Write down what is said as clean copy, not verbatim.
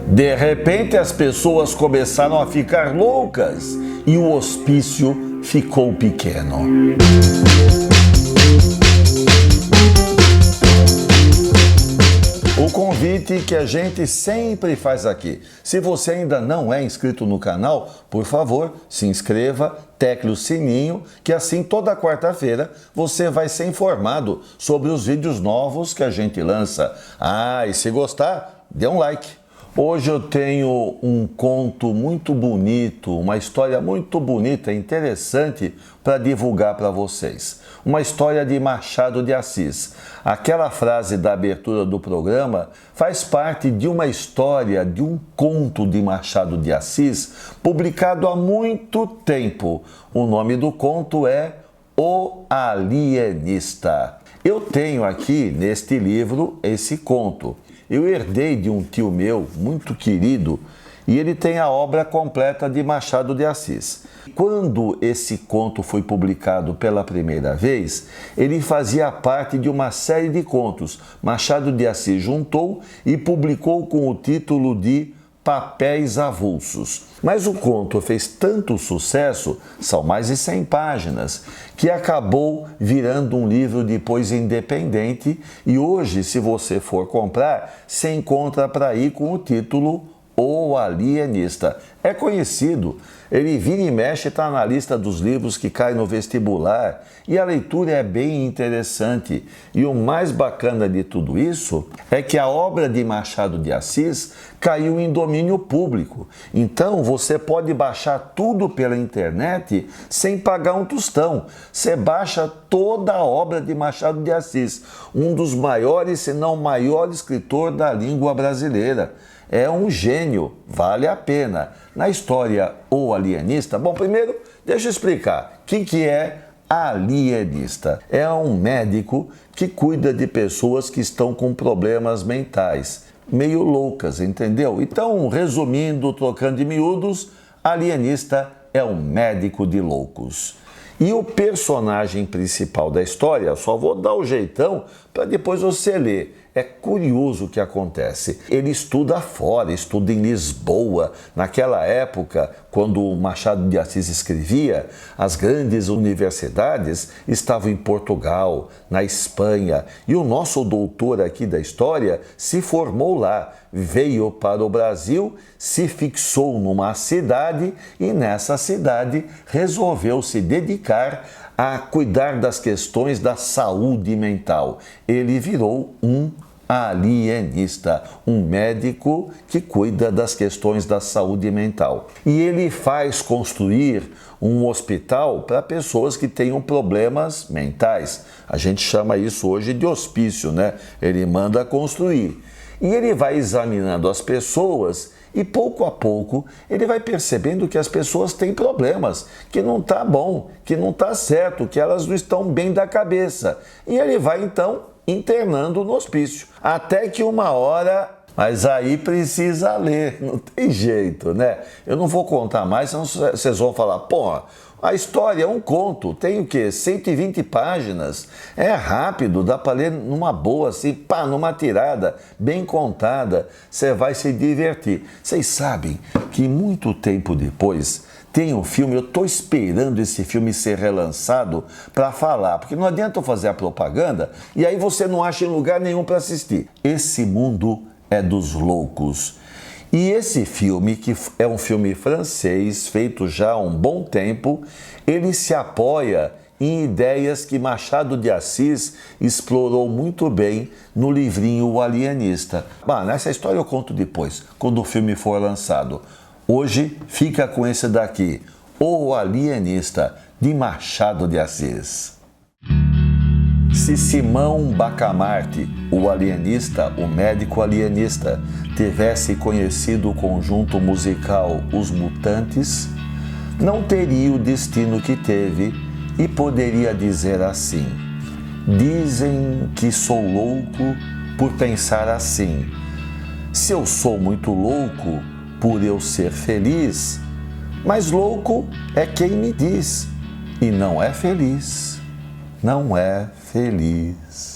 De repente as pessoas começaram a ficar loucas e o hospício ficou pequeno. O convite que a gente sempre faz aqui. Se você ainda não é inscrito no canal, por favor, se inscreva, tecle o sininho, que assim toda quarta-feira você vai ser informado sobre os vídeos novos que a gente lança. E se gostar, dê um like. Hoje eu tenho um conto muito bonito, uma história muito bonita, interessante para divulgar para vocês. Uma história de Machado de Assis. Aquela frase da abertura do programa faz parte de uma história, de um conto de Machado de Assis, publicado há muito tempo. O nome do conto é O Alienista. Eu tenho aqui neste livro esse conto. Eu herdei de um tio meu, muito querido, e ele tem a obra completa de Machado de Assis. Quando esse conto foi publicado pela primeira vez, ele fazia parte de uma série de contos. Machado de Assis juntou e publicou com o título de Papéis Avulsos. Mas o conto fez tanto sucesso, são mais de 100 páginas, que acabou virando um livro depois independente e hoje, se você for comprar, se encontra para aí com o título O Alienista. É conhecido, ele vira e mexe, está na lista dos livros que caem no vestibular e a leitura é bem interessante. E o mais bacana de tudo isso é que a obra de Machado de Assis caiu em domínio público. Então você pode baixar tudo pela internet sem pagar um tostão. Você baixa toda a obra de Machado de Assis, um dos maiores, se não o maior escritor da língua brasileira. É um gênio, vale a pena. Na história O Alienista, bom, primeiro deixa eu explicar o que é alienista. É um médico que cuida de pessoas que estão com problemas mentais, meio loucas, entendeu? Então, resumindo, trocando de miúdos, alienista é um médico de loucos. E o personagem principal da história, eu só vou dar o jeitão para depois você ler. É curioso o que acontece. Ele estuda fora, estuda em Lisboa. Naquela época, quando o Machado de Assis escrevia, as grandes universidades estavam em Portugal, na Espanha. E o nosso doutor aqui da história se formou lá. Veio para o Brasil, se fixou numa cidade e nessa cidade resolveu se dedicar a cuidar das questões da saúde mental. Ele virou um alienista, um médico que cuida das questões da saúde mental. E ele faz construir um hospital para pessoas que tenham problemas mentais. A gente chama isso hoje de hospício, né? Ele manda construir. E ele vai examinando as pessoas e pouco a pouco ele vai percebendo que as pessoas têm problemas, que não está bom, que não está certo, que elas não estão bem da cabeça. E ele vai então internando no hospício. Até que uma hora, mas aí precisa ler, não tem jeito, né? Eu não vou contar mais, senão vocês vão falar, pô, a história é um conto, tem o quê? 120 páginas, é rápido, dá para ler numa boa, assim, pá, numa tirada, bem contada, você vai se divertir. Vocês sabem que muito tempo depois tem um filme, eu estou esperando esse filme ser relançado para falar, porque não adianta eu fazer a propaganda e aí você não acha em lugar nenhum para assistir. Esse Mundo é dos Loucos. E esse filme, que é um filme francês, feito já há um bom tempo, ele se apoia em ideias que Machado de Assis explorou muito bem no livrinho O Alienista. Nessa história eu conto depois, quando o filme for lançado. Hoje fica com esse daqui, O Alienista, de Machado de Assis. Se Simão Bacamarte, o alienista, o médico alienista, tivesse conhecido o conjunto musical Os Mutantes, não teria o destino que teve e poderia dizer assim: dizem que sou louco por pensar assim. Se eu sou muito louco por eu ser feliz, mas louco é quem me diz e não é feliz. Não é feliz.